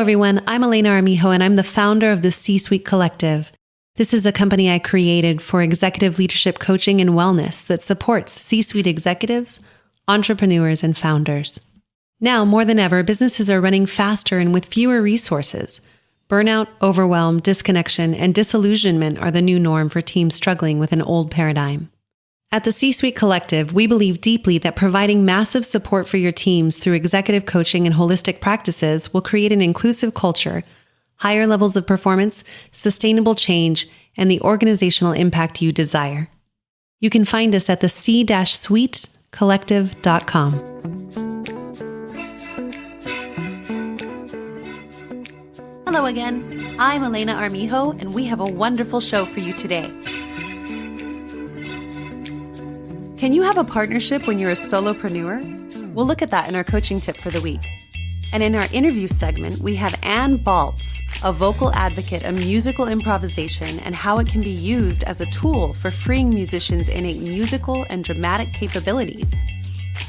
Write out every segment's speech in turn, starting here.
everyone. I'm Elena Armijo, and I'm the founder of the C-Suite Collective. This is a company I created for executive leadership coaching and wellness that supports C-suite executives, entrepreneurs, and founders. Now, more than ever, businesses are running faster and with fewer resources. Burnout, overwhelm, disconnection, and disillusionment are the new norm for teams struggling with an old paradigm. At the C-Suite Collective, we believe deeply that providing massive support for your teams through executive coaching and holistic practices will create an inclusive culture, higher levels of performance, sustainable change, and the organizational impact you desire. You can find us at the c-suitecollective.com. Hello again. I'm Elena Armijo, and we have a wonderful show for you today. Can you have a partnership when you're a solopreneur? We'll look at that in our coaching tip for the week. And in our interview segment, we have Ann Baltz, a vocal advocate of musical improvisation and how it can be used as a tool for freeing musicians' innate musical and dramatic capabilities.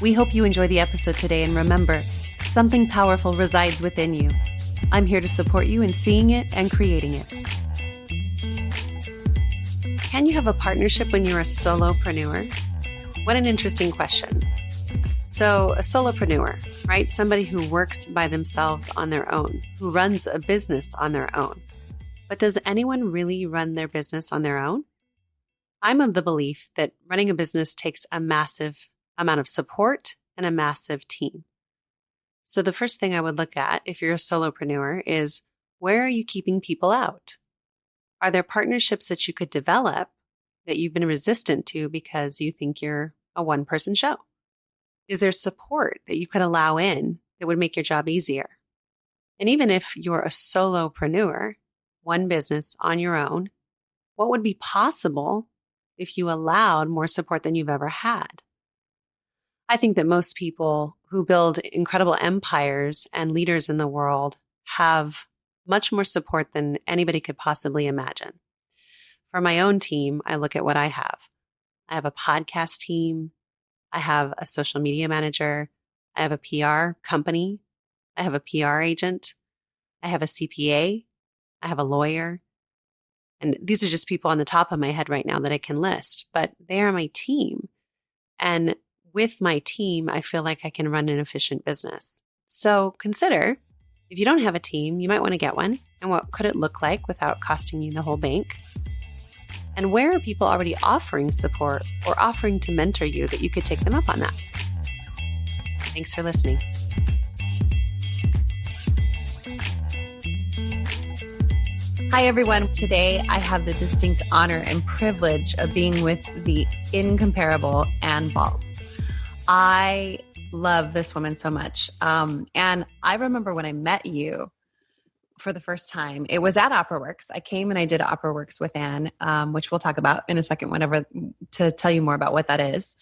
We hope you enjoy the episode today, and remember, something powerful resides within you. I'm here to support you in seeing it and creating it. Can you have a partnership when you're a solopreneur? What an interesting question. So a solopreneur, right? Somebody who works by themselves on their own, who runs a business on their own. But does anyone really run their business on their own? I'm of the belief that running a business takes a massive amount of support and a massive team. So the first thing I would look at if you're a solopreneur is, where are you keeping people out? Are there partnerships that you could develop that you've been resistant to because you think you're a one-person show? Is there support that you could allow in that would make your job easier? And even if you're a solopreneur, one business on your own, what would be possible if you allowed more support than you've ever had? I think that most people who build incredible empires and leaders in the world have much more support than anybody could possibly imagine. For my own team, I look at what I have. I have a podcast team. I have a social media manager. I have a PR company. I have a PR agent. I have a CPA. I have a lawyer. And these are just people on the top of my head right now that I can list, but they are my team. And with my team, I feel like I can run an efficient business. So consider, if you don't have a team, you might want to get one. And what could it look like without costing you the whole bank? And where are people already offering support or offering to mentor you that you could take them up on that? Thanks for listening. Hi, everyone. Today, I have the distinct honor and privilege of being with the incomparable Ann Baltz. I love this woman so much. And I remember when I met you for the first time, it was at OperaWorks. I came and I did OperaWorks with Ann, which we'll talk about in a second whenever to tell you more about what that is.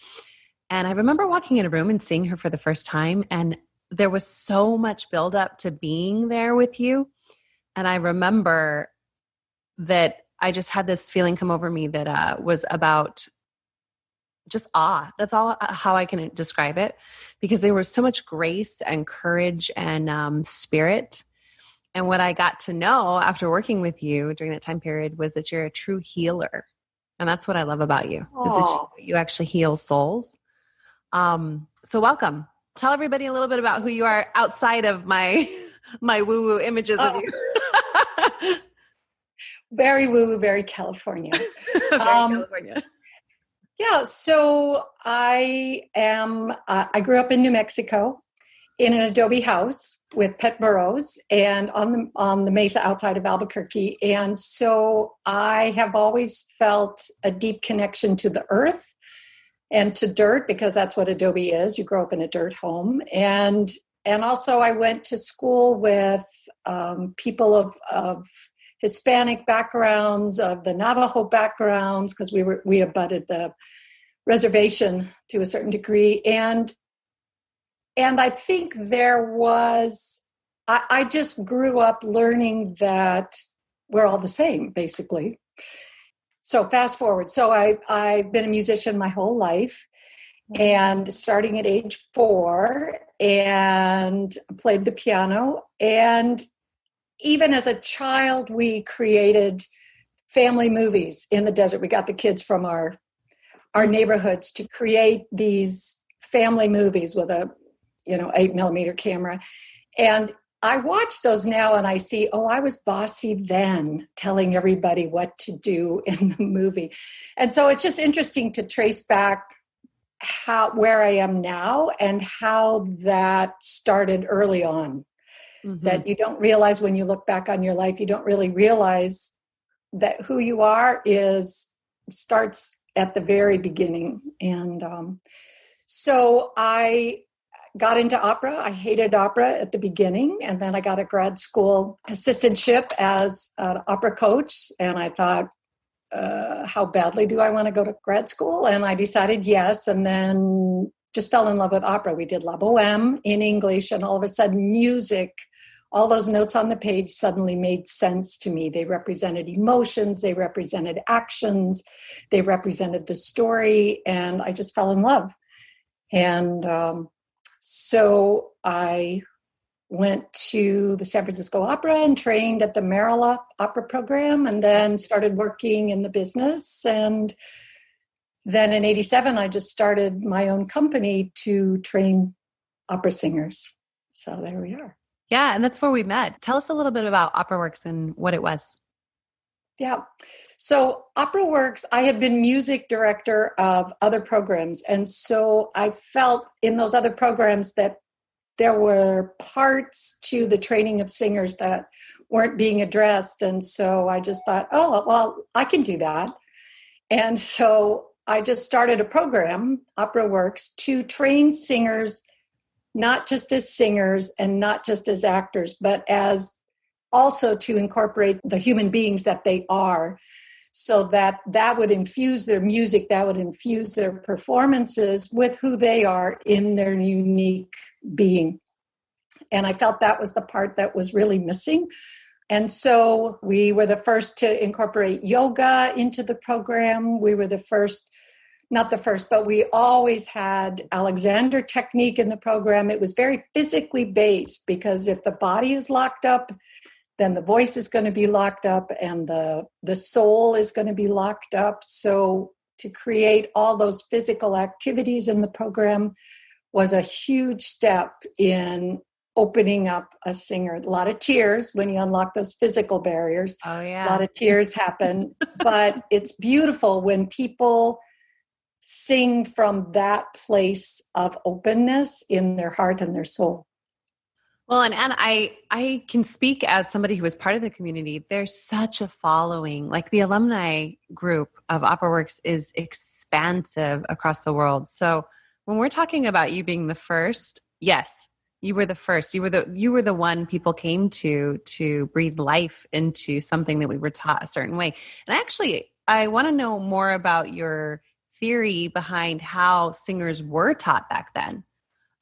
And I remember walking in a room and seeing her for the first time, and there was so much buildup to being there with you. And I remember that I just had this feeling come over me that was about just awe. That's all how I can describe it, because there was so much grace and courage and spirit. And what I got to know after working with you during that time period was that you're a true healer. And that's what I love about you, is that you actually heal souls. So welcome. Tell everybody a little bit about who you are outside of my woo-woo images of you. Very woo-woo, very California. Very California. Yeah, so I grew up in New Mexico in an adobe house with pet burros and on the mesa outside of Albuquerque. And so I have always felt a deep connection to the earth and to dirt, because that's what adobe is. You grow up in a dirt home. And also I went to school with people of Hispanic backgrounds, of the Navajo backgrounds, because we abutted the reservation to a certain degree. And I think I just grew up learning that we're all the same, basically. So fast forward. So I've been a musician my whole life, and starting at age 4, and played the piano. And even as a child, we created family movies in the desert. We got the kids from our neighborhoods to create these family movies with a 8mm camera. And I watch those now and I see, I was bossy then, telling everybody what to do in the movie. And so it's just interesting to trace back where I am now and how that started early on. Mm-hmm. That you don't realize when you look back on your life, you don't really realize that who you are starts at the very beginning. And so I got into opera. I hated opera at the beginning, and then I got a grad school assistantship as an opera coach, and I thought, how badly do I want to go to grad school? And I decided yes, and then just fell in love with opera. We did La Boheme in English, and all of a sudden music, all those notes on the page suddenly made sense to me. They represented emotions, they represented actions, they represented the story, and I just fell in love. And so I went to the San Francisco Opera and trained at the Merrill Opera program, and then started working in the business. And then in 87, I just started my own company to train opera singers. So there we are. Yeah, and that's where we met. Tell us a little bit about OperaWorks and what it was. Yeah. So OperaWorks, I had been music director of other programs. And so I felt in those other programs that there were parts to the training of singers that weren't being addressed. And so I just thought, I can do that. And so I just started a program, OperaWorks, to train singers, not just as singers and not just as actors, but as also to incorporate the human beings that they are, so that would infuse their music, that would infuse their performances with who they are in their unique being. And I felt that was the part that was really missing. And so we were the first to incorporate yoga into the program. We were the first, not the first, but we always had Alexander technique in the program. It was very physically based, because if the body is locked up, then the voice is going to be locked up and the soul is going to be locked up. So to create all those physical activities in the program was a huge step in opening up a singer. A lot of tears when you unlock those physical barriers. Oh, yeah. A lot of tears happen, but it's beautiful when people sing from that place of openness in their heart and their soul. Well, and I can speak as somebody who was part of the community. There's such a following. Like the alumni group of OperaWorks is expansive across the world. So when we're talking about you being the first, yes, you were the first. You were the one people came to breathe life into something that we were taught a certain way. And actually, I want to know more about your theory behind how singers were taught back then.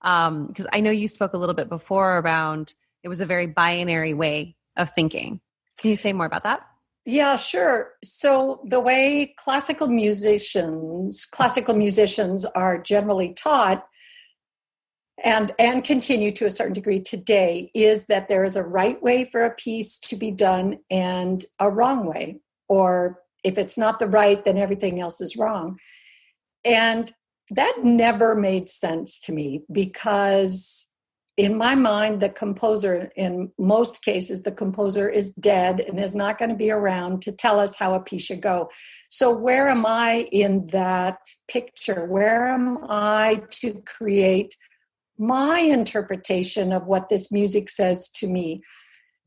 Because I know you spoke a little bit before around it was a very binary way of thinking. Can you say more about that? Yeah, sure. So the way classical musicians are generally taught and continue to a certain degree today is that there is a right way for a piece to be done and a wrong way. Or if it's not the right, then everything else is wrong. And that never made sense to me, because in my mind, the composer, in most cases, the composer is dead and is not going to be around to tell us how a piece should go. So where am I in that picture? Where am I to create my interpretation of what this music says to me?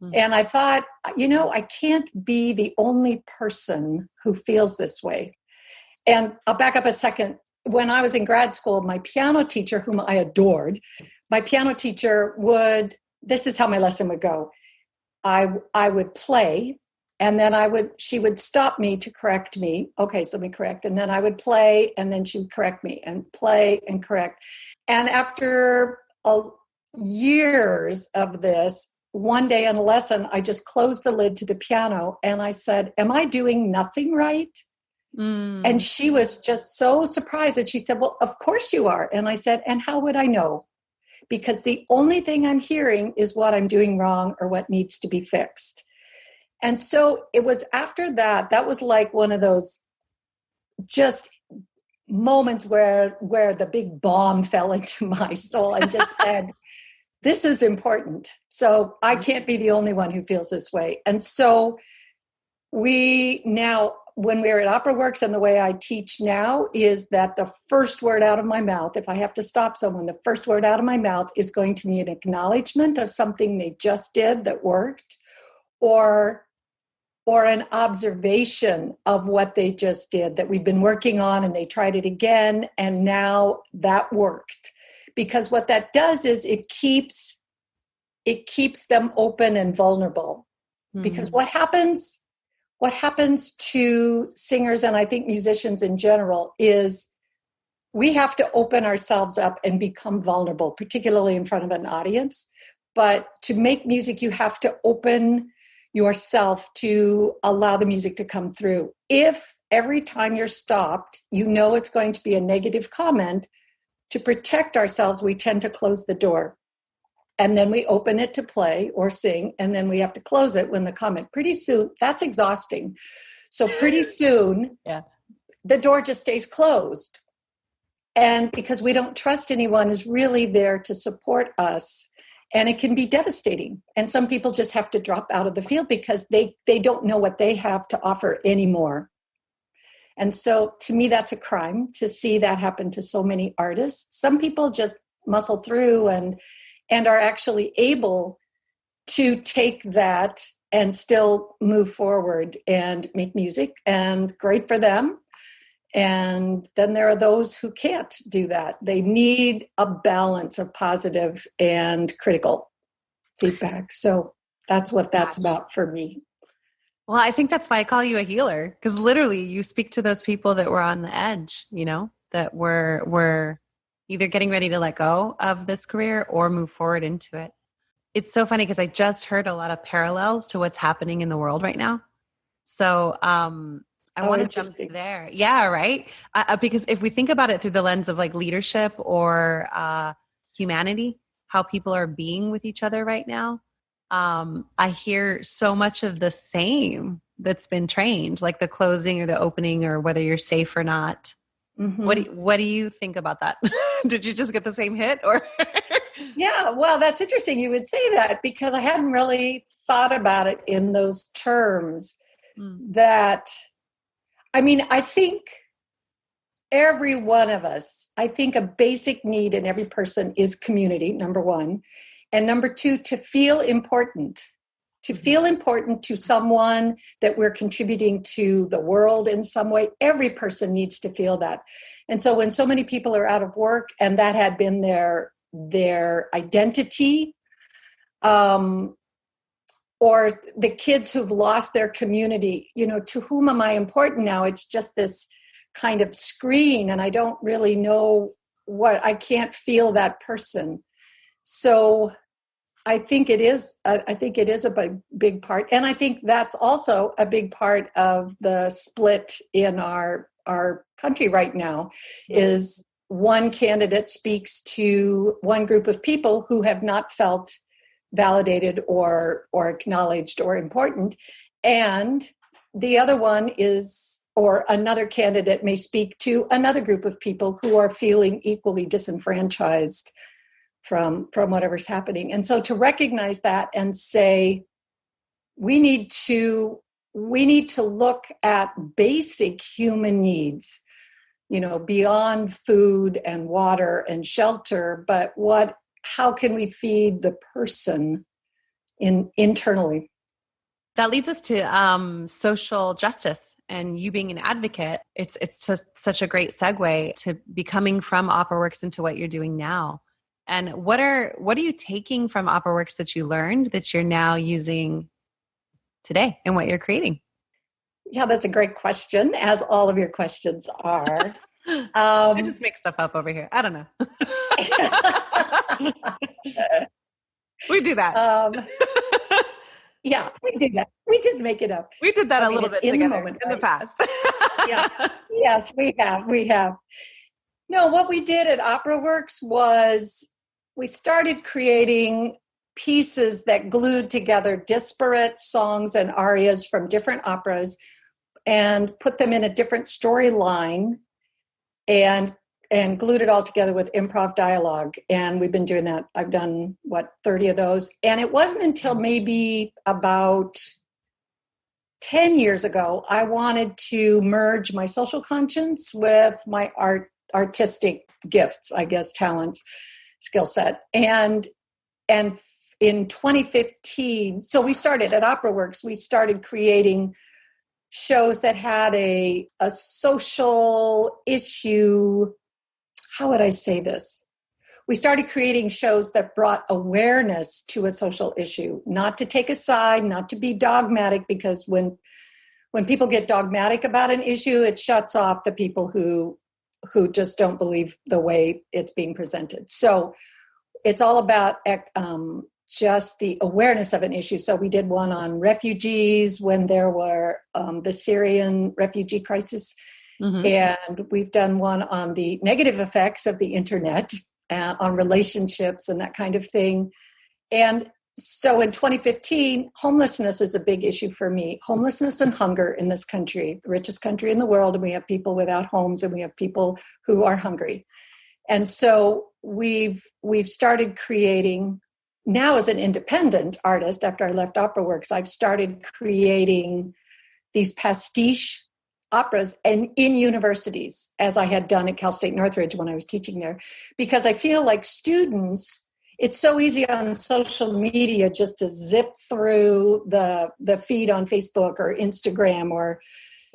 Mm-hmm. And I thought, I can't be the only person who feels this way. And I'll back up a second. When I was in grad school, my piano teacher, whom I adored, my piano teacher this is how my lesson would go. I would play, and then she would stop me to correct me. Okay, so let me correct. And then I would play, and then she would correct me, and play and correct. And after years of this, one day in a lesson, I just closed the lid to the piano, and I said, am I doing nothing right? And she was just so surprised, and she said, well, of course you are. And I said, and how would I know? because the only thing I'm hearing is what I'm doing wrong or what needs to be fixed. And so it was after that, that was like one of those just moments where the big bomb fell into my soul and just said, this is important. So I can't be the only one who feels this way. And so we now, when we're at Opera Works, and the way I teach now is that the first word out of my mouth, if I have to stop someone, the first word out of my mouth is going to be an acknowledgement of something they just did that worked, or an observation of what they just did that we've been working on, and they tried it again, and now that worked. Because what that does is it keeps them open and vulnerable. Mm-hmm. Because what happens to singers, and I think musicians in general, is we have to open ourselves up and become vulnerable, particularly in front of an audience. But to make music, you have to open yourself to allow the music to come through. If every time you're stopped, you know it's going to be a negative comment, to protect ourselves, we tend to close the door. And then we open it to play or sing, and then we have to close it when the comment. Pretty soon, that's exhausting. So pretty soon, the door just stays closed. And because we don't trust anyone is really there to support us, and it can be devastating. And some people just have to drop out of the field because they don't know what they have to offer anymore. And so to me, that's a crime to see that happen to so many artists. Some people just muscle through and are actually able to take that and still move forward and make music, and great for them. And then there are those who can't do that. They need a balance of positive and critical feedback. So that's what that's about for me. Well, I think that's why I call you a healer, because literally you speak to those people that were on the edge, that were either getting ready to let go of this career or move forward into it. It's so funny because I just heard a lot of parallels to what's happening in the world right now. So I want to jump there. Yeah, right. Because if we think about it through the lens of like leadership or humanity, how people are being with each other right now, I hear so much of the same that's been trained, like the closing or the opening, or whether you're safe or not. Mm-hmm. What do you think about that? Did you just get the same hit, or? Yeah, well, that's interesting. You would say that, because I hadn't really thought about it in those terms. That, I mean, I think every one of us, I think a basic need in every person is community, number one. And number two, to feel important to someone, that we're contributing to the world in some way. Every person needs to feel that. And so when so many people are out of work and that had been their identity, or the kids who've lost their community, to whom am I important now? It's just this kind of screen, and I don't really know I can't feel that person. So I think it is a big part. And I think that's also a big part of the split in our country right now, is one candidate speaks to one group of people who have not felt validated or acknowledged or important. And the other one or another candidate may speak to another group of people who are feeling equally disenfranchised from whatever's happening. And so to recognize that and say, we need to look at basic human needs, beyond food and water and shelter, but how can we feed the person internally? That leads us to social justice, and you being an advocate. It's just such a great segue to becoming from OperaWorks into what you're doing now. And what are you taking from OperaWorks that you learned that you're now using today in what you're creating? Yeah, that's a great question, as all of your questions are. I just make stuff up over here. I don't know. We do that. Yeah, we do that. We just make it up. We did that a little bit together in the past. Yeah. Yes, we have. No, what we did at OperaWorks was we started creating pieces that glued together disparate songs and arias from different operas and put them in a different storyline and glued it all together with improv dialogue. And we've been doing that. I've done 30 of those. And it wasn't until maybe about 10 years ago, I wanted to merge my social conscience with my artistic gifts, I guess, talents, skill set. And in 2015, so we started at Opera Works, we started creating shows that had a social issue. How would I say this? We started creating shows that brought awareness to a social issue, not to take a side, not to be dogmatic, because when people get dogmatic about an issue, it shuts off the people who just don't believe the way it's being presented. So it's all about just the awareness of an issue. So we did one on refugees when there were the Syrian refugee crisis. Mm-hmm. And we've done one on the negative effects of the internet, on relationships and that kind of thing. And so in 2015, homelessness is a big issue for me. Homelessness and hunger in this country, the richest country in the world, and we have people without homes and we have people who are hungry. And so we've started creating, now as an independent artist, after I left Opera Works, I've started creating these pastiche operas and in universities, as I had done at Cal State Northridge when I was teaching there, because I feel like students, it's so easy on social media just to zip through the feed on Facebook or Instagram or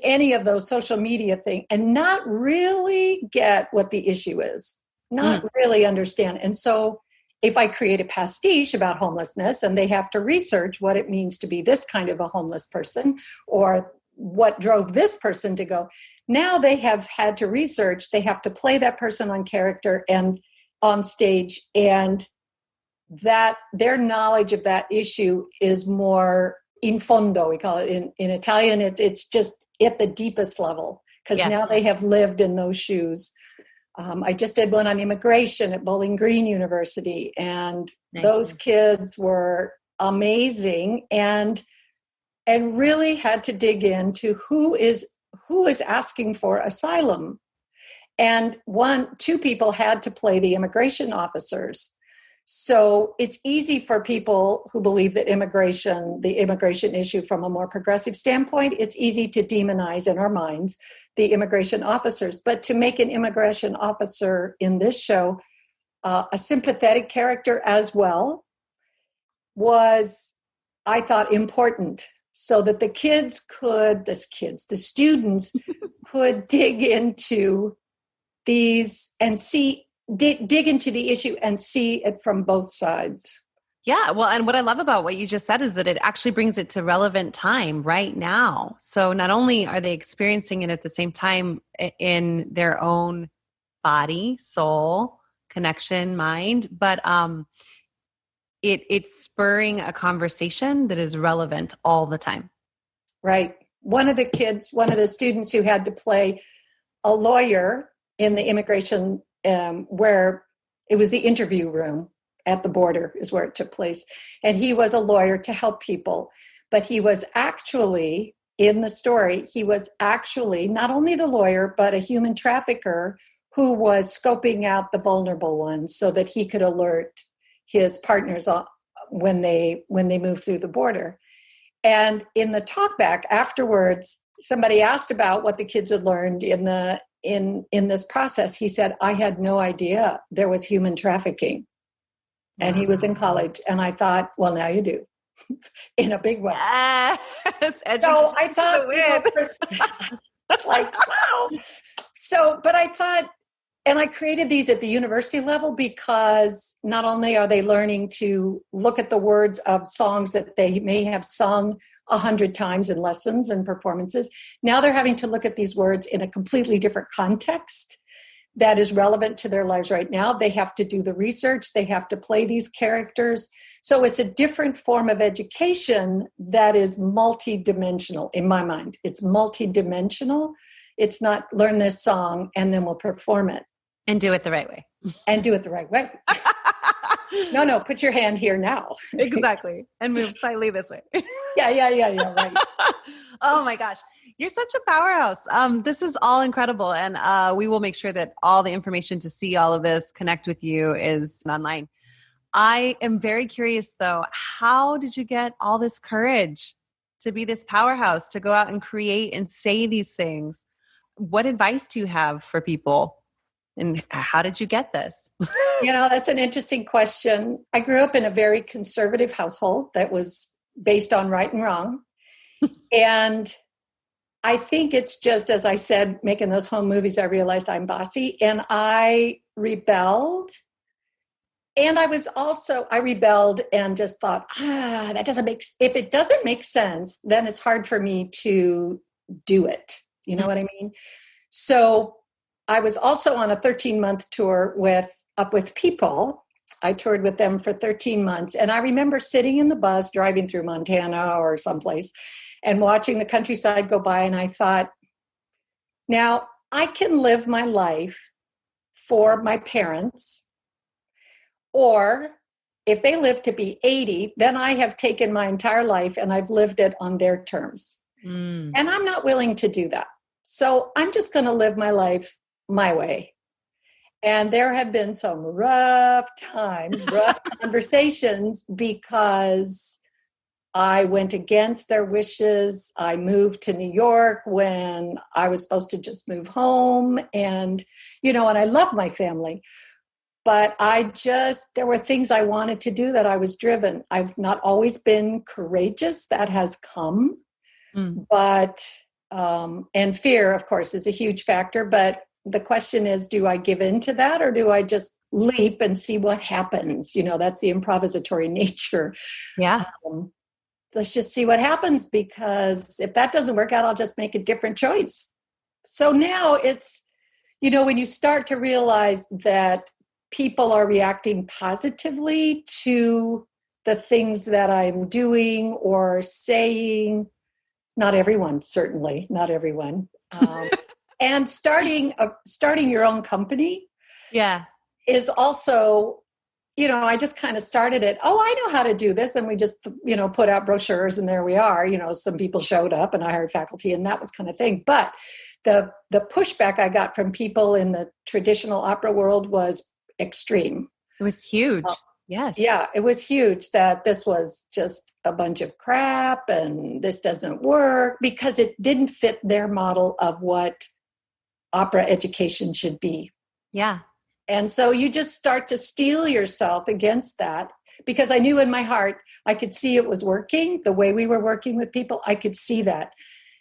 any of those social media things and not really get what the issue is, not really understand. And so if I create a pastiche about homelessness and they have to research what it means to be this kind of a homeless person or what drove this person to go, now they have had to research, they have to play that person on character and on stage, and that their knowledge of that issue is more in fondo, we call it in Italian. It's just at the deepest level, because now they have lived in those shoes. I just did one on immigration at Bowling Green University, and those kids were amazing and really had to dig into who is asking for asylum. And two people had to play the immigration officers. So it's easy for people who believe that the immigration issue from a more progressive standpoint, it's easy to demonize in our minds the immigration officers. But to make an immigration officer in this show a sympathetic character as well was, I thought, important, so that the students could dig into these and dig into the issue and see it from both sides. Yeah. Well, and what I love about what you just said is that it actually brings it to relevant time right now. So not only are they experiencing it at the same time in their own body, soul, connection, mind, but it's spurring a conversation that is relevant all the time. Right. One of the students who had to play a lawyer in the immigration, where it was the interview room at the border is where it took place. And he was a lawyer to help people, but he was actually, in the story, he was actually not only the lawyer, but a human trafficker who was scoping out the vulnerable ones so that he could alert his partners when they moved through the border. And in the talkback afterwards, somebody asked about what the kids had learned in this process. He said, I had no idea there was human trafficking. And he was in college. And I thought, well, now you do. In a big way. Yes. So I thought, it's like, wow. So, but I thought, and I created these at the university level because not only are they learning to look at the words of songs that they may have sung 100 times in lessons and performances, now they're having to look at these words in a completely different context that is relevant to their lives right now. They have to do the research. They have to play these characters. So it's a different form of education that is multidimensional in my mind. It's multidimensional. It's not learn this song and then we'll perform it. And do it the right way. And do it the right way. No, put your hand here now. Exactly. And move slightly this way. Yeah, right. Oh my gosh. You're such a powerhouse. This is all incredible. And we will make sure that all the information to see all of this, connect with you is online. I am very curious though, how did you get all this courage to be this powerhouse, to go out and create and say these things? What advice do you have for people? And how did you get this? That's an interesting question. I grew up in a very conservative household that was based on right and wrong. And I think it's just, as I said, making those home movies, I realized I'm bossy and I rebelled. And I rebelled and just thought, if it doesn't make sense, then it's hard for me to do it. You know what I mean? So I was also on a 13-month tour Up With People. I toured with them for 13 months. And I remember sitting in the bus driving through Montana or someplace and watching the countryside go by. And I thought, now I can live my life for my parents. Or if they live to be 80, then I have taken my entire life and I've lived it on their terms. And I'm not willing to do that. So I'm just going to live my life my way. And there have been some rough times, rough conversations, because I went against their wishes. I moved to New York when I was supposed to just move home. And I love my family. But there were things I wanted to do that I was driven. I've not always been courageous. That has come. But, and fear, of course, is a huge factor. But the question is, do I give in to that or do I just leap and see what happens? That's the improvisatory nature. Yeah. Let's just see what happens, because if that doesn't work out, I'll just make a different choice. So now it's, when you start to realize that people are reacting positively to the things that I'm doing or saying, not everyone, certainly, not everyone. And starting your own company is also, I just kind of started it. Oh, I know how to do this. And we just, put out brochures and there we are. Some people showed up and I hired faculty and that was kind of thing. But the pushback I got from people in the traditional opera world was extreme. It was huge. Yes. Yeah, it was huge that this was just a bunch of crap and this doesn't work, because it didn't fit their model of what opera education should be. Yeah. And so you just start to steel yourself against that, because I knew in my heart, I could see it was working. The way we were working with people, I could see that.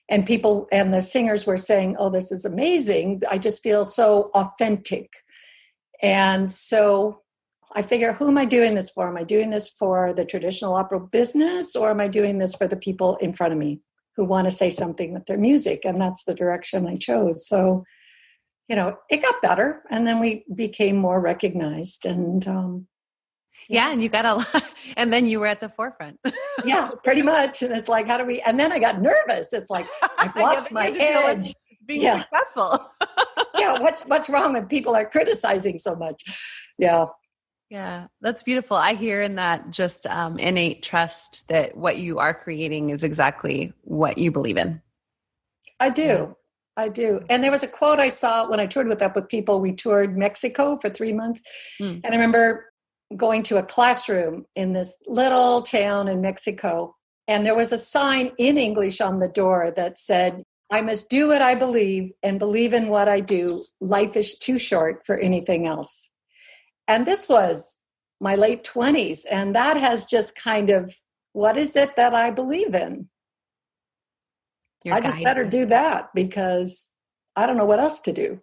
And people and the singers were saying, oh, this is amazing. I just feel so authentic. And so I figure, who am I doing this for? Am I doing this for the traditional opera business, or am I doing this for the people in front of me who want to say something with their music? And that's the direction I chose. So, it got better. And then we became more recognized. And and you got a lot. And then you were at the forefront. Yeah, pretty much. And it's like, and then I got nervous. It's like, I've lost my edge. Being successful. Yeah, what's wrong with people are criticizing so much? Yeah, that's beautiful. I hear in that just innate trust that what you are creating is exactly what you believe in. I do. And there was a quote I saw when I toured Up With People. We toured Mexico for 3 months. And I remember going to a classroom in this little town in Mexico. And there was a sign in English on the door that said, I must do what I believe and believe in what I do. Life is too short for anything else. And this was my late 20s. And that has just kind of, what is it that I believe in? I just better do that, because I don't know what else to do.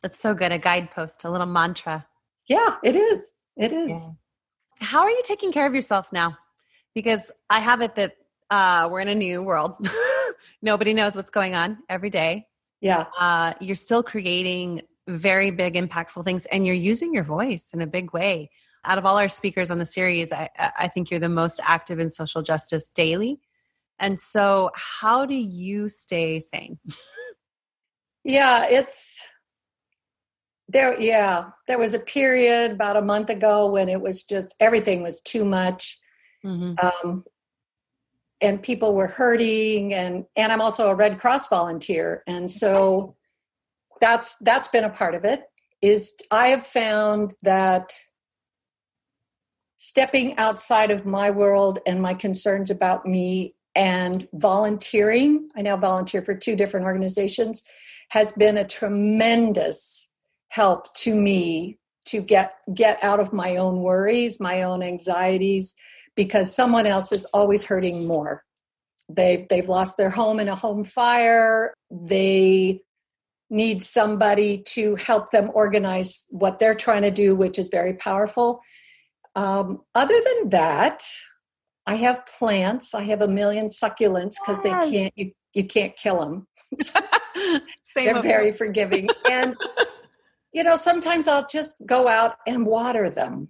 That's so good. A guidepost, a little mantra. Yeah, it is. It is. Yeah. How are you taking care of yourself now? Because I have it that we're in a new world. Nobody knows what's going on every day. Yeah. You're still creating very big, impactful things, and you're using your voice in a big way. Out of all our speakers on the series, I think you're the most active in social justice daily. And so how do you stay sane? Yeah, There was a period about a month ago when it was just, everything was too much. And people were hurting, and I'm also a Red Cross volunteer. And so that's been a part of it. Is I have found that stepping outside of my world and my concerns about me and volunteering, I now volunteer for 2 different organizations, has been a tremendous help to me to get out of my own worries, my own anxieties, because someone else is always hurting more. They've lost their home in a home fire. They need somebody to help them organize what they're trying to do, which is very powerful. Other than that, I have plants. I have a million succulents because you can't kill them. They're very forgiving. And, sometimes I'll just go out and water them.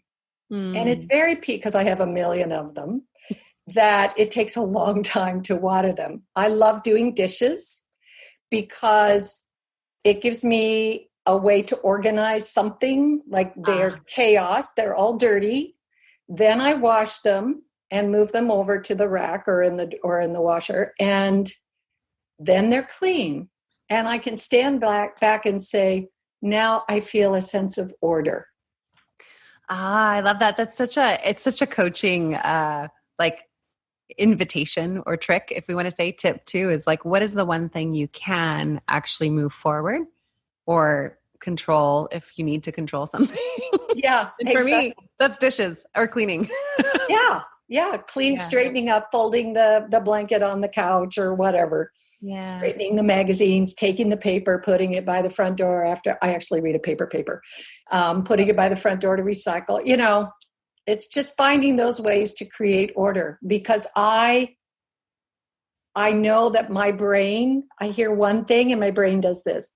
And it's very because I have a million of them, that it takes a long time to water them. I love doing dishes because it gives me a way to organize something. Like there's chaos, they're all dirty. Then I wash them and move them over to the rack or in the washer, and then they're clean. And I can stand back and say, now I feel a sense of order. I love that. It's such a coaching invitation or trick, if we want to say tip too, is like, what is the one thing you can actually move forward or control if you need to control something? Yeah. And for me, that's dishes or cleaning. Straightening up, folding the blanket on the couch or whatever. Yeah. Straightening the magazines, taking the paper, putting it by the front door after I actually read a paper, putting it by the front door to recycle. It's just finding those ways to create order, because I know that my brain, I hear one thing and my brain does this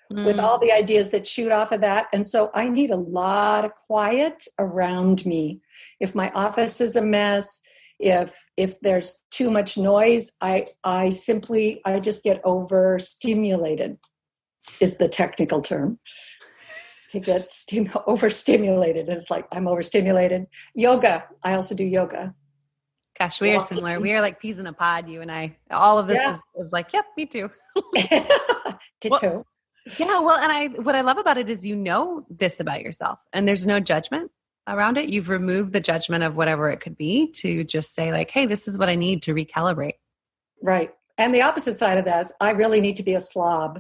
with all the ideas that shoot off of that. And so I need a lot of quiet around me. If my office is a mess, if there's too much noise, I just get overstimulated, is the technical term. To get overstimulated. And it's like, I'm overstimulated. Yoga. I also do yoga. Gosh, we are similar. We are like peas in a pod, you and I. All of this is like, yep, me too. Ditto. Well, and what I love about it is this about yourself, and there's no judgment around it. You've removed the judgment of whatever it could be to just say like, hey, this is what I need to recalibrate. Right. And the opposite side of that is I really need to be a slob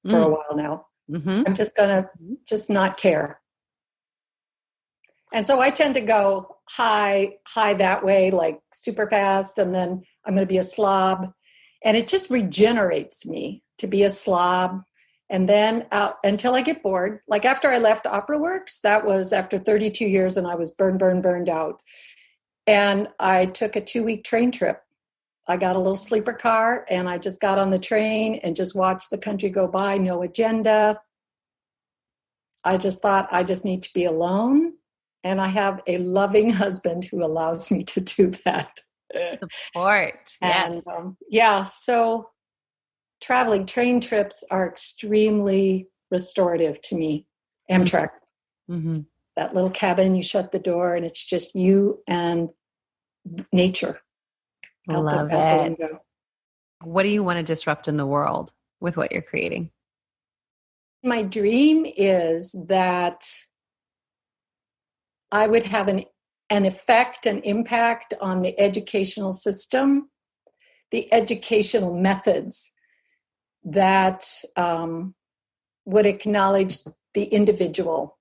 for a while now. Mm-hmm. I'm just going to not care. And so I tend to go high that way, like super fast. And then I'm going to be a slob. And it just regenerates me to be a slob. And then until I get bored, like after I left Opera Works, that was after 32 years and I was burned out. And I took a 2-week train trip. I got a little sleeper car and I just got on the train and just watched the country go by, no agenda. I just thought I just need to be alone. And I have a loving husband who allows me to do that. Support. And so traveling train trips are extremely restorative to me. Amtrak. Mm-hmm. That little cabin, you shut the door and it's just you and nature. I love it. What do you want to disrupt in the world with what you're creating? My dream is that I would have an effect, an impact on the educational system, the educational methods that would acknowledge the individual.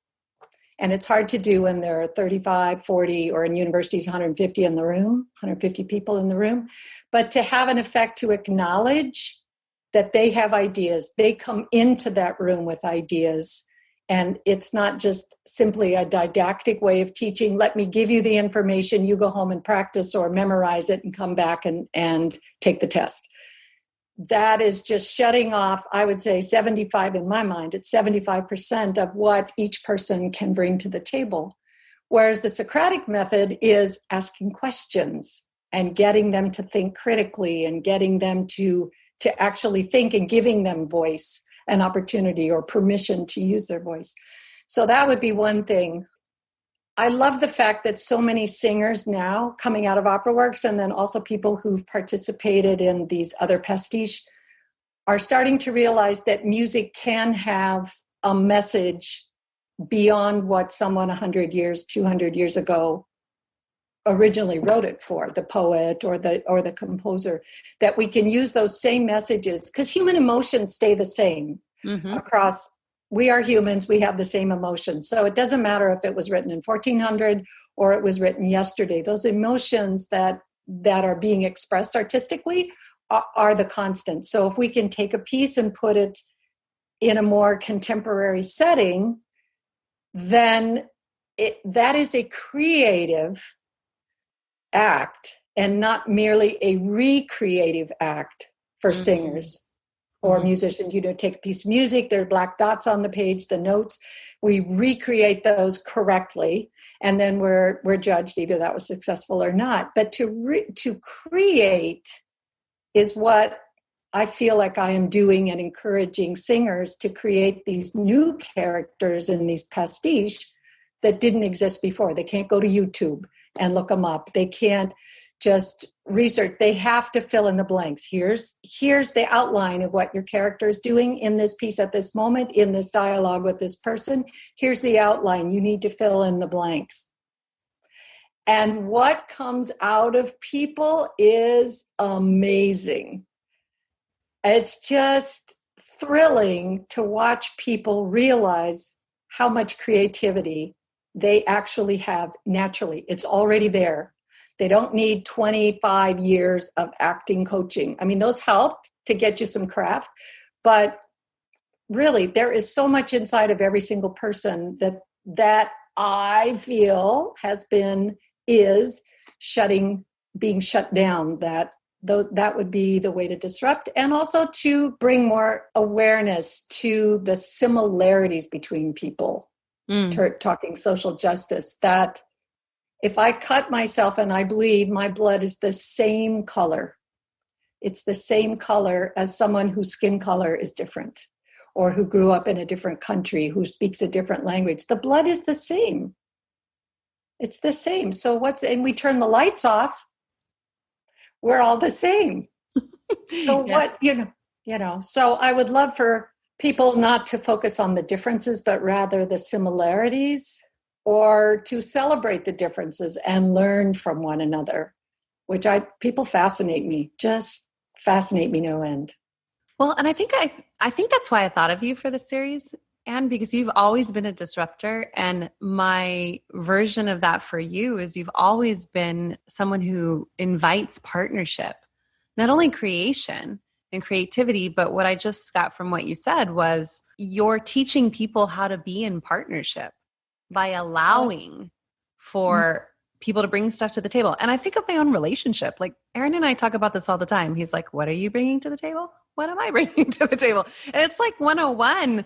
And it's hard to do when there are 35, 40, or in universities, 150 in the room, 150 people in the room. But to have an effect to acknowledge that they have ideas, they come into that room with ideas. And it's not just simply a didactic way of teaching. Let me give you the information, you go home and practice or memorize it and come back and take the test. That is just shutting off, I would say 75 in my mind, it's 75% of what each person can bring to the table. Whereas the Socratic method is asking questions and getting them to think critically and getting them to actually think and giving them voice. an opportunity or permission to use their voice. So that would be one thing. I love the fact that so many singers now coming out of opera works, and then also people who've participated in these other pastiche, are starting to realize that music can have a message beyond what someone 100 years, 200 years ago originally wrote it for, the poet or the composer, that we can use those same messages, because human emotions stay the same across. We are humans, we have the same emotions. So it doesn't matter if it was written in 1400 or it was written yesterday. Those emotions that are being expressed artistically are the constant. So if we can take a piece and put it in a more contemporary setting, then that is a creative act and not merely a recreative act for singers or musicians. Take a piece of music, there are black dots on the page, the notes, we recreate those correctly, and then we're judged either that was successful or not. But to create is what I feel like I am doing, and encouraging singers to create these new characters in these pastiche that didn't exist before. They can't go to YouTube and look them up. They can't just research. They have to fill in the blanks. Here's the outline of what your character is doing in this piece at this moment, in this dialogue with this person. Here's the outline. You need to fill in the blanks. And what comes out of people is amazing. It's just thrilling to watch people realize how much creativity they actually have naturally. It's already there. They don't need 25 years of acting coaching. I mean, those help to get you some craft, but really there is so much inside of every single person that I feel is being shut down. That would be the way to disrupt, and also to bring more awareness to the similarities between people. Talking social justice, that if I cut myself and I bleed, my blood is the same color. It's the same color as someone whose skin color is different, or who grew up in a different country, who speaks a different language. The blood is the same. It's the same. So and we turn the lights off, we're all the same. So so I would love for people not to focus on the differences, but rather the similarities, or to celebrate the differences and learn from one another, which people fascinate me, just fascinate me no end. Well, and I think that's why I thought of you for the series, Anne, because you've always been a disruptor. And my version of that for you is you've always been someone who invites partnership, not only creation and creativity, but what I just got from what you said was you're teaching people how to be in partnership by allowing for people to bring stuff to the table. And I think of my own relationship. Like Aaron and I talk about this all the time. He's like, what are you bringing to the table? What am I bringing to the table? And it's like 101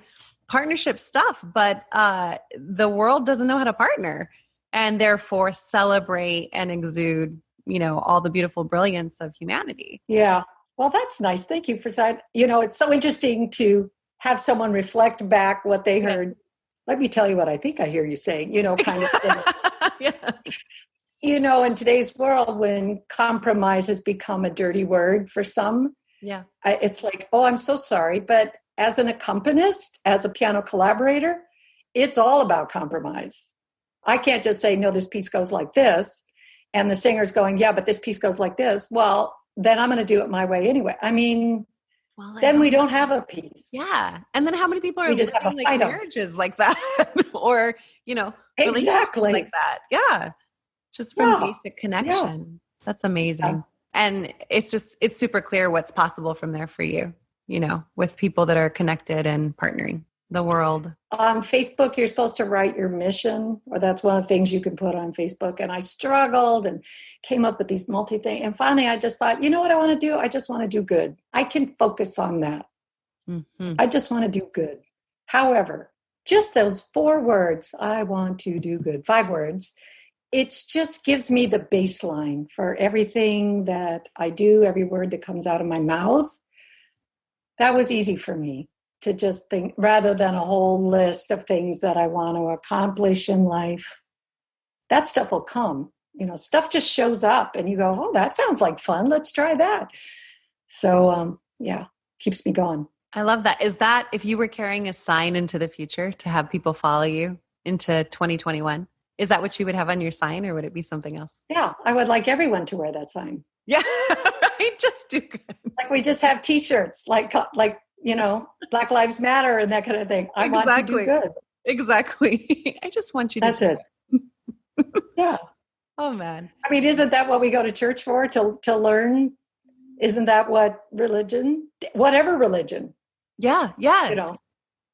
partnership stuff, but the world doesn't know how to partner, and therefore celebrate and exude, all the beautiful brilliance of humanity. Yeah. Well, that's nice. Thank you for that. It's so interesting to have someone reflect back what they heard. Let me tell you what I think I hear you saying, kind of thing. Yeah. In today's world, when compromise has become a dirty word for some, it's like, oh, I'm so sorry. But as an accompanist, as a piano collaborator, it's all about compromise. I can't just say, no, this piece goes like this. And the singer's going, yeah, but this piece goes like this. Well, then I'm going to do it my way anyway. I mean, then we don't have a piece. Yeah. And then how many people are just living like marriages like that or, exactly like that. Yeah. Just from basic connection. Yeah. That's amazing. Yeah. And it's super clear what's possible from there for you, with people that are connected and partnering the world. On Facebook, you're supposed to write your mission, or that's one of the things you can put on Facebook. And I struggled and came up with these things. And finally, I just thought, you know what I want to do? I just want to do good. I can focus on that. Mm-hmm. I just want to do good. However, just those 4 words, I want to do good, 5 words, it just gives me the baseline for everything that I do, every word that comes out of my mouth. That was easy for me. to just think, rather than a whole list of things that I want to accomplish in life. That stuff will come. Stuff just shows up and you go, oh, that sounds like fun. Let's try that. So, keeps me going. I love that. Is that if you were carrying a sign into the future to have people follow you into 2021, is that what you would have on your sign, or would it be something else? Yeah, I would like everyone to wear that sign. Yeah, right. Just do good. Like we just have T-shirts, like Black Lives Matter and that kind of thing. I want to do good. Exactly. I just want you to. That's it. Yeah. Oh man. I mean, isn't that what we go to church for? To learn? Isn't that what religion? Whatever religion. Yeah.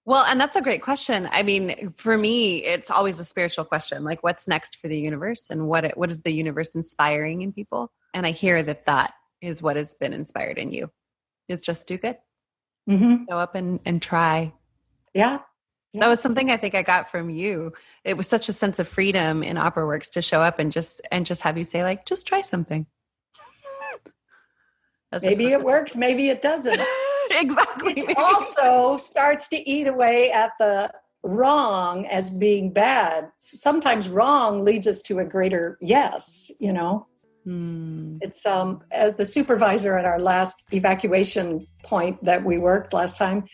Well, and that's a great question. I mean, for me, it's always a spiritual question. Like, what's next for the universe, and what is the universe inspiring in people? And I hear that is what has been inspired in you, is just do good. Mm-hmm. Show up and try. Yeah. That was something I think I got from you. It was such a sense of freedom in OperaWorks to show up and just have you say, like, just try something. Maybe it works, maybe it doesn't. Exactly. It also starts to eat away at the wrong as being bad. Sometimes wrong leads us to a greater yes, It's as the supervisor at our last evacuation point that we worked last time,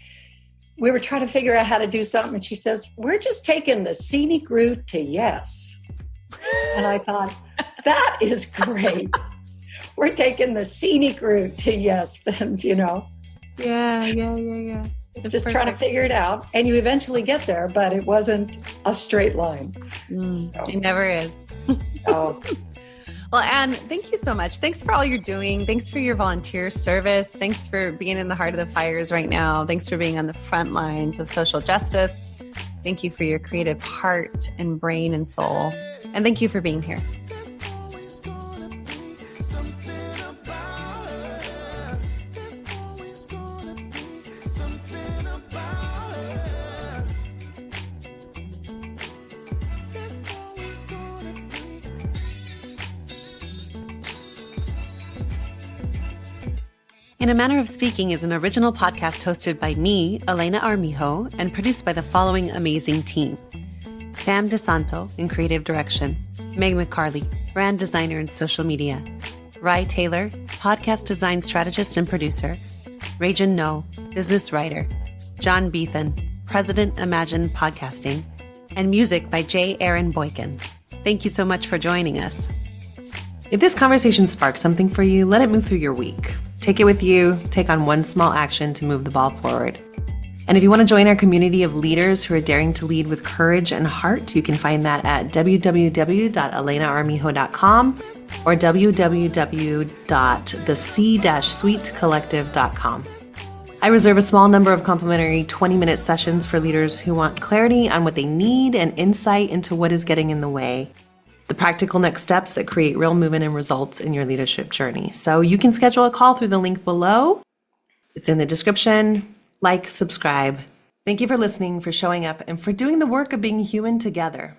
we were trying to figure out how to do something, and she says, we're just taking the scenic route to yes. And I thought, that is great. We're taking the scenic route to yes, and Yeah. Just trying to figure it out, and you eventually get there, but it wasn't a straight line. So. It never is. Oh. Well, Ann, thank you so much. Thanks for all you're doing. Thanks for your volunteer service. Thanks for being in the heart of the fires right now. Thanks for being on the front lines of social justice. Thank you for your creative heart and brain and soul. And thank you for being here. In a Manner of Speaking is an original podcast hosted by me, Elena Armijo, and produced by the following amazing team. Sam DeSanto in creative direction, Meg McCarley, brand designer and social media, Rye Taylor, podcast design strategist and producer, Rajan No, business writer, John Beethan, president Imagine Podcasting, and music by J. Aaron Boykin. Thank you so much for joining us. If this conversation sparked something for you, let it move through your week. Take it with you, take on one small action to move the ball forward. And if you want to join our community of leaders who are daring to lead with courage and heart, you can find that at www.elenaarmijo.com or www.thec-suitecollective.com. I reserve a small number of complimentary 20-minute sessions for leaders who want clarity on what they need and insight into what is getting in the way. The practical next steps that create real movement and results in your leadership journey. So you can schedule a call through the link below. It's in the description. Like, subscribe. Thank you for listening, for showing up, and for doing the work of being human together.